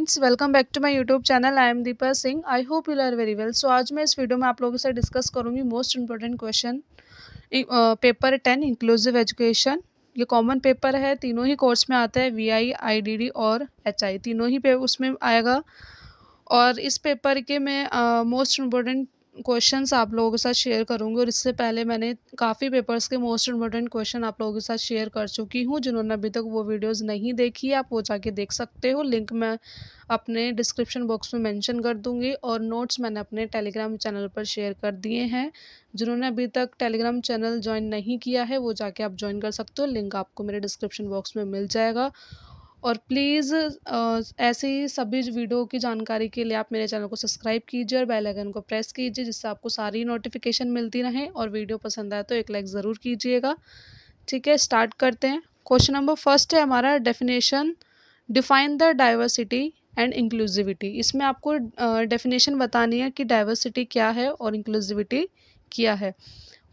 Friends, welcome back to my YouTube channel. I am Deepa Singh. I hope you are very well. So आज मैं इस video में आप लोगों से डिस्कस करूंगी most important question paper 10 inclusive education. ये कॉमन पेपर है, तीनों ही कोर्स में आता है, वीआई, आईडीडी और एचआई, तीनों ही उसमें आएगा। और इस पेपर के मैं मोस्ट इम्पोर्टेंट क्वेश्चंस आप लोगों के साथ शेयर करूंगी। और इससे पहले मैंने काफ़ी पेपर्स के मोस्ट इम्पोर्टेंट क्वेश्चन आप लोगों के साथ शेयर कर चुकी हूं। जिन्होंने अभी तक वो वीडियोस नहीं देखी है, आप वो जाके देख सकते हो। लिंक मैं अपने डिस्क्रिप्शन बॉक्स में मेंशन कर दूंगी। और नोट्स मैंने अपने टेलीग्राम चैनल पर शेयर कर दिए हैं। जिन्होंने अभी तक टेलीग्राम चैनल ज्वाइन नहीं किया है, वो जाके आप ज्वाइन कर सकते हो। लिंक आपको मेरे डिस्क्रिप्शन बॉक्स में मिल जाएगा। और प्लीज़ ऐसे ही सभी वीडियो की जानकारी के लिए आप मेरे चैनल को सब्सक्राइब कीजिए और बेल आइकन को प्रेस कीजिए, जिससे आपको सारी नोटिफिकेशन मिलती रहे। और वीडियो पसंद आए तो एक लाइक ज़रूर कीजिएगा। ठीक है, स्टार्ट करते हैं। क्वेश्चन नंबर फर्स्ट है हमारा, definition define the diversity and inclusivity. इसमें आपको डेफिनेशन बतानी है कि डाइवर्सिटी क्या है और इंक्लूसिविटी क्या है।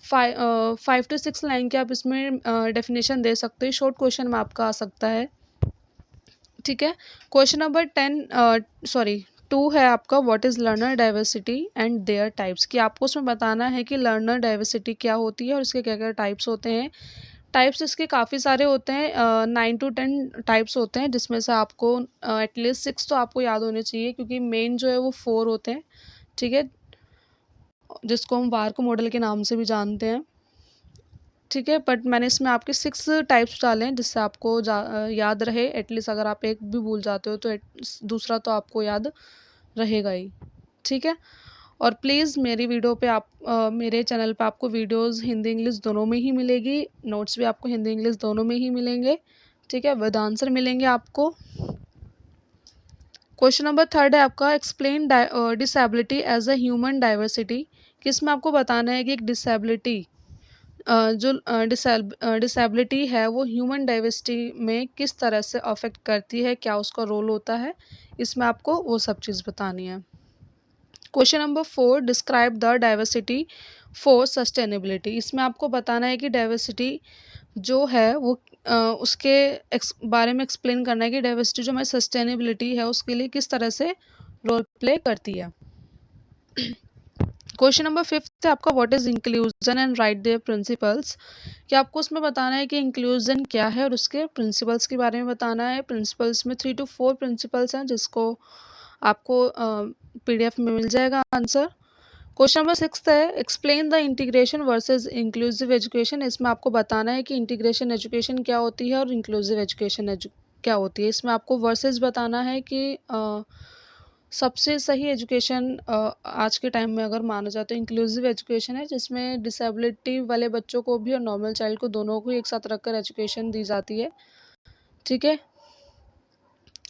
5 to 6 लाइन के आप इसमें डेफिनेशन दे सकते हो। शॉर्ट क्वेश्चन में आपका आ सकता है। ठीक है, क्वेश्चन नंबर 2 है आपका, what is learner diversity and there types. कि आपको उसमें बताना है कि लर्नर डाइवर्सिटी क्या होती है और इसके क्या क्या टाइप्स होते हैं। टाइप्स इसके काफ़ी सारे होते हैं, 9 to 10 टाइप्स होते हैं, जिसमें से आपको एटलीस्ट 6 तो आपको याद होने चाहिए, क्योंकि मेन जो है वो 4 होते हैं। ठीक है, जिसको हम वार्क मॉडल के नाम से भी जानते हैं। ठीक है, बट मैंने इसमें आपके 6 टाइप्स डाले हैं, जिससे आपको याद रहे। एटलीस्ट अगर आप एक भी भूल जाते हो तो दूसरा तो आपको याद रहेगा ही। ठीक है, और प्लीज़ मेरी वीडियो पे आप मेरे चैनल पे आपको वीडियोस हिंदी इंग्लिश दोनों में ही मिलेगी। नोट्स भी आपको हिंदी इंग्लिश दोनों में ही मिलेंगे। ठीक है, विद आंसर मिलेंगे आपको। क्वेश्चन नंबर 3 है आपका, explain disability as a human diversity. कि इसमें आपको बताना है कि एक डिसेबिलिटी जो डिसेबिलिटी है वो ह्यूमन डाइवर्सिटी में किस तरह से अफेक्ट करती है, क्या उसका रोल होता है। इसमें आपको वो सब चीज़ बतानी है। Question number 4, describe the diversity for sustainability. इसमें आपको बताना है कि डाइवर्सिटी जो है वो उसके बारे में एक्सप्लेन करना है कि डाइवर्सिटी जो हमारी सस्टेनेबिलिटी है उसके लिए किस तरह से रोल प्ले करती है। क्वेश्चन नंबर 5 है आपका, what is inclusion and write their principles. कि आपको उसमें बताना है कि इंक्लूजन क्या है और उसके प्रिंसिपल्स के बारे में बताना है। प्रिंसिपल्स में 3 to 4 प्रिंसिपल्स हैं, जिसको आपको पीडीएफ में मिल जाएगा आंसर। क्वेश्चन नंबर 6 है, explain the integration versus inclusive education. इसमें आपको बताना है कि इंटीग्रेशन एजुकेशन क्या होती है और इंक्लूसिव एजुकेशन क्या होती है। इसमें आपको वर्सेस बताना है कि सबसे सही एजुकेशन आज के टाइम में अगर माना जाए तो इंक्लूसिव एजुकेशन है, जिसमें डिसेबिलिटी वाले बच्चों को भी और नॉर्मल चाइल्ड को दोनों को एक साथ रखकर एजुकेशन दी जाती है। ठीक है,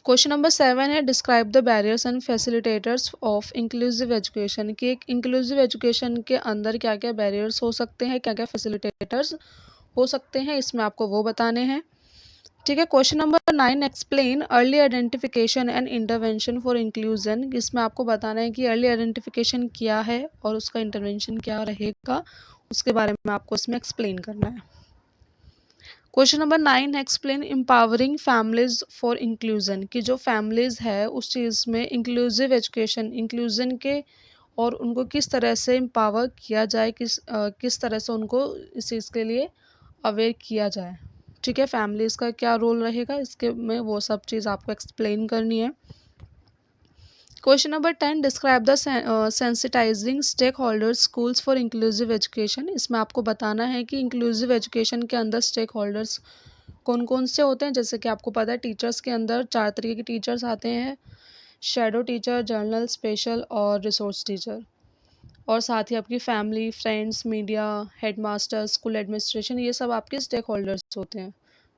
क्वेश्चन नंबर 7 है, describe the barriers and facilitators of inclusive education. कि एक इंक्लूसिव एजुकेशन के अंदर क्या क्या बैरियर्स हो सकते हैं, क्या क्या फैसिलिटेटर्स हो सकते हैं, इसमें आपको वो बताने हैं। ठीक है, question number 9, explain early identification and intervention for inclusion. इसमें आपको बताना है कि अर्ली आइडेंटिफिकेशन क्या है और उसका इंटरवेंशन क्या रहेगा, उसके बारे में आपको इसमें एक्सप्लेन करना है। Question number 9, explain empowering families for inclusion. कि जो फैमिलीज है उस चीज़ में इंक्लूसिव एजुकेशन इंक्लूजन के और उनको किस तरह से एम्पावर किया जाए, किस तरह से उनको इस चीज़ के लिए अवेयर किया जाए। ठीक है, फैमिलीज़ का क्या रोल रहेगा इसके में, वो सब चीज़ आपको एक्सप्लेन करनी है। Question number 10, describe the sensitising stakeholders schools for inclusive education. इसमें आपको बताना है कि इंक्लूसिव एजुकेशन के अंदर स्टेक होल्डर्स कौन कौन से होते हैं। जैसे कि आपको पता है टीचर्स के अंदर 4 तरीके के टीचर्स आते हैं, शैडो टीचर, जर्नल, स्पेशल और रिसोर्स टीचर। और साथ ही आपकी family, friends, media, headmaster, school administration, ये सब आपके स्टेक होल्डर्स होते हैं।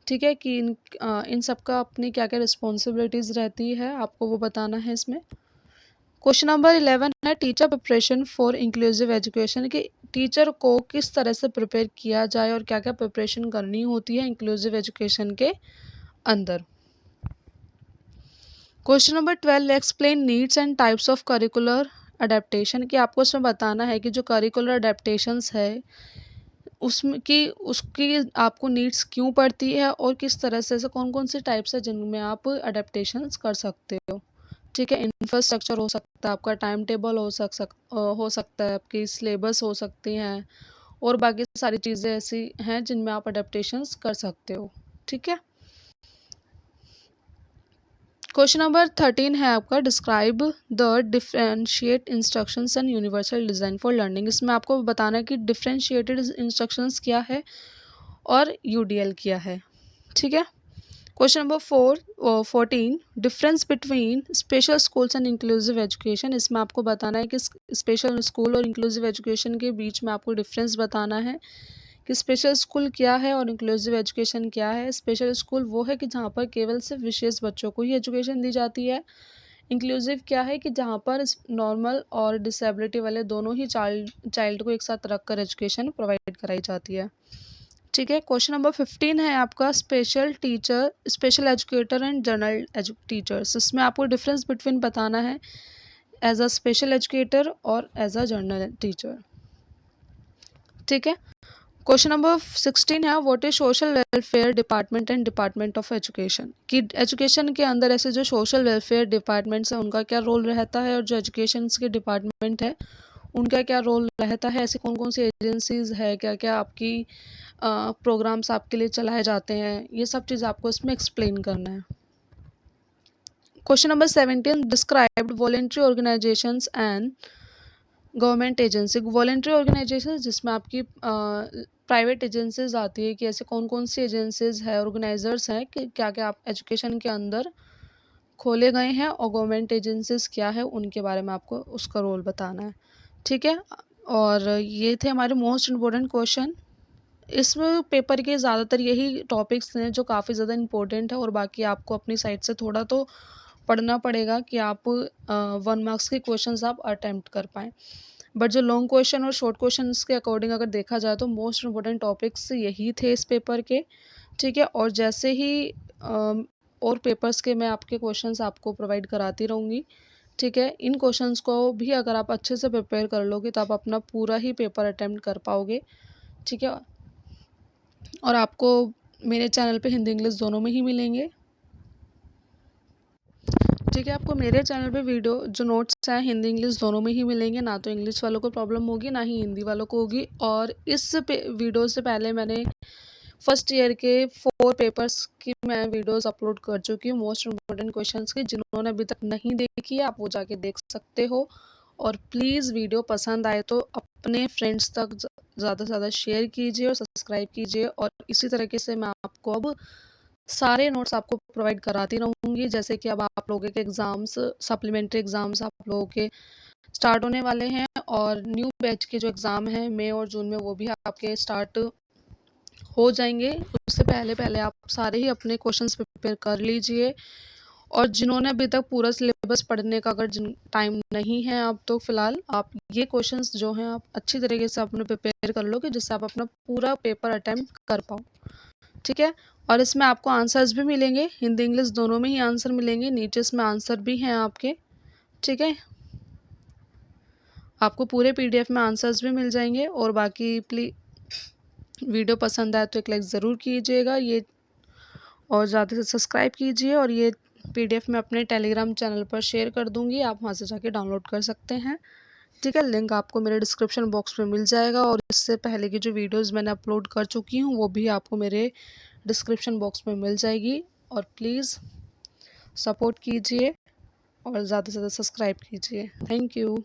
ठीक है, कि इन सब का अपनी क्या क्या रिस्पॉन्सिबिलिटीज़ रहती है, आपको वो बताना है इसमें। क्वेश्चन नंबर 11 है, teacher preparation for inclusive education. कि टीचर को किस तरह से प्रिपेयर किया जाए और क्या क्या प्रिपरेशन करनी होती है इंक्लूसिव एजुकेशन के अंदर। Question number 12, explain needs and types of curricular adaptation. कि आपको इसमें बताना है कि जो करिकुलर अडेप्टेशंस है उसमें कि उसकी आपको नीड्स क्यों पड़ती है और किस तरह से, ऐसे कौन कौन से टाइप्स है जिनमें आप अडेप्टेशंस कर सकते हो। ठीक है, इंफ्रास्ट्रक्चर हो सकता है, आपका टाइम टेबल हो सकता है, आपकी सिलेबस हो सकती हैं और बाकी सारी चीज़ें ऐसी हैं जिनमें आप अडेप्टेशंस कर सकते हो। ठीक है। क्वेश्चन नंबर 13 है आपका, describe the differentiate instructions and universal design for learning. इसमें आपको बताना है कि डिफरेंशिएटेड इंस्ट्रक्शंस क्या है और यूडीएल क्या है। ठीक है। Question number 14, difference between special schools and inclusive education. इसमें आपको बताना है कि स्पेशल स्कूल और इंक्लूसिव एजुकेशन के बीच में आपको डिफरेंस बताना है कि स्पेशल स्कूल क्या है और इंक्लूसिव एजुकेशन क्या है। स्पेशल स्कूल वो है कि जहाँ पर केवल सिर्फ विशेष बच्चों को ही एजुकेशन दी जाती है। इंक्लूसिव क्या है कि जहाँ पर नॉर्मल और डिसेबिलिटी वाले दोनों ही चाइल्ड को एक साथ रखकर एजुकेशन प्रोवाइड कराई जाती है। ठीक है। क्वेश्चन नंबर 15 है आपका, special educator and general teachers. इसमें आपको डिफरेंस बिटवीन बताना है एज अ स्पेशल एजुकेटर और एज अ जनरल टीचर। ठीक है। क्वेश्चन नंबर 16 है, what is social welfare department and department of education. कि एजुकेशन के अंदर ऐसे जो सोशल वेलफेयर डिपार्टमेंट्स हैं उनका क्या रोल रहता है और जो एजुकेशन के डिपार्टमेंट है उनका क्या रोल रहता है। ऐसी कौन कौन सी एजेंसीज है, क्या क्या आपकी प्रोग्राम्स आपके लिए चलाए जाते हैं, ये सब चीज़ आपको इसमें एक्सप्लेन करना है। Question number 17, described voluntary organisations and government agency. Voluntary organisation जिसमें आपकी प्राइवेट एजेंसीज आती है कि ऐसे कौन कौन सी एजेंसीज है, ऑर्गेनाइजर्स हैं कि क्या क्या आप एजुकेशन के अंदर खोले गए हैं, और गवर्नमेंट एजेंसीज क्या है उनके बारे में आपको उसका रोल बताना है। ठीक है। और ये थे हमारे मोस्ट इम्पोर्टेंट क्वेश्चन। इसमें पेपर के ज़्यादातर यही टॉपिक्स हैं जो काफ़ी ज़्यादा इम्पोर्टेंट है, और बाकी आपको अपनी साइड से थोड़ा तो पढ़ना पड़ेगा कि आप 1 मार्क्स के क्वेश्चंस आप अटेम्प्ट कर पाएँ। बट जो लॉन्ग क्वेश्चन और शॉर्ट क्वेश्चंस के अकॉर्डिंग अगर देखा जाए तो मोस्ट इम्पोर्टेंट टॉपिक्स यही थे इस पेपर के। ठीक है। और जैसे ही और पेपर्स के मैं आपके क्वेश्चंस आपको प्रोवाइड कराती रहूँगी। ठीक है। इन क्वेश्चंस को भी अगर आप अच्छे से प्रिपेयर कर लोगे तो आप अपना पूरा ही पेपर अटेम्प्ट कर पाओगे। ठीक है। और आपको मेरे चैनल पे हिंदी इंग्लिश दोनों में ही मिलेंगे। ठीक है। आपको मेरे चैनल पे वीडियो जो नोट्स हैं हिंदी इंग्लिश दोनों में ही मिलेंगे, ना तो इंग्लिश वालों को प्रॉब्लम होगी ना ही हिंदी वालों को होगी। और इस वीडियो से पहले मैंने फर्स्ट ईयर के 4 पेपर्स की मैं वीडियोस अपलोड कर चुकी हूँ मोस्ट इम्पोर्टेंट क्वेश्चंस की। जिन्होंने अभी तक नहीं देखी है आप वो जाके देख सकते हो। और प्लीज़ वीडियो पसंद आए तो अपने फ्रेंड्स तक ज़्यादा से ज़्यादा शेयर कीजिए और सब्सक्राइब कीजिए। और इसी तरीके से मैं आपको अब सारे नोट्स आपको प्रोवाइड कराती रहूँगी। जैसे कि अब आप लोगों के एग्ज़ाम्स, सप्लीमेंट्री एग्ज़ाम्स आप लोगों के स्टार्ट होने वाले हैं, और न्यू बैच के जो एग्ज़ाम हैं मई और जून में वो भी आपके स्टार्ट हो जाएंगे। उससे पहले पहले आप सारे ही अपने क्वेश्चंस प्रिपेयर कर लीजिए। और जिन्होंने अभी तक पूरा सिलेबस पढ़ने का अगर टाइम नहीं है आप, तो फिलहाल आप ये क्वेश्चंस जो हैं आप अच्छी तरीके से अपने प्रिपेयर कर लो कि जिससे आप अपना पूरा पेपर अटेम्प्ट कर पाओ। ठीक है। और इसमें आपको आंसर्स भी मिलेंगे, हिंदी इंग्लिश दोनों में ही आंसर मिलेंगे, नीचे इसमें आंसर भी हैं आपके। ठीक है। आपको पूरे पीडीएफ में आंसर्स भी मिल जाएंगे। और बाकी वीडियो पसंद आए तो एक लाइक ज़रूर कीजिएगा ये, और ज़्यादा से सब्सक्राइब कीजिए। और ये पीडीएफ मैं अपने टेलीग्राम चैनल पर शेयर कर दूँगी, आप वहाँ से जाके डाउनलोड कर सकते हैं। ठीक है। लिंक आपको मेरे डिस्क्रिप्शन बॉक्स में मिल जाएगा, और इससे पहले की जो वीडियोज़ मैंने अपलोड कर चुकी हूँ वो भी आपको मेरे डिस्क्रिप्शन बॉक्स में मिल जाएगी। और प्लीज़ सपोर्ट कीजिए और ज़्यादा से ज़्यादा सब्सक्राइब कीजिए। Thank you.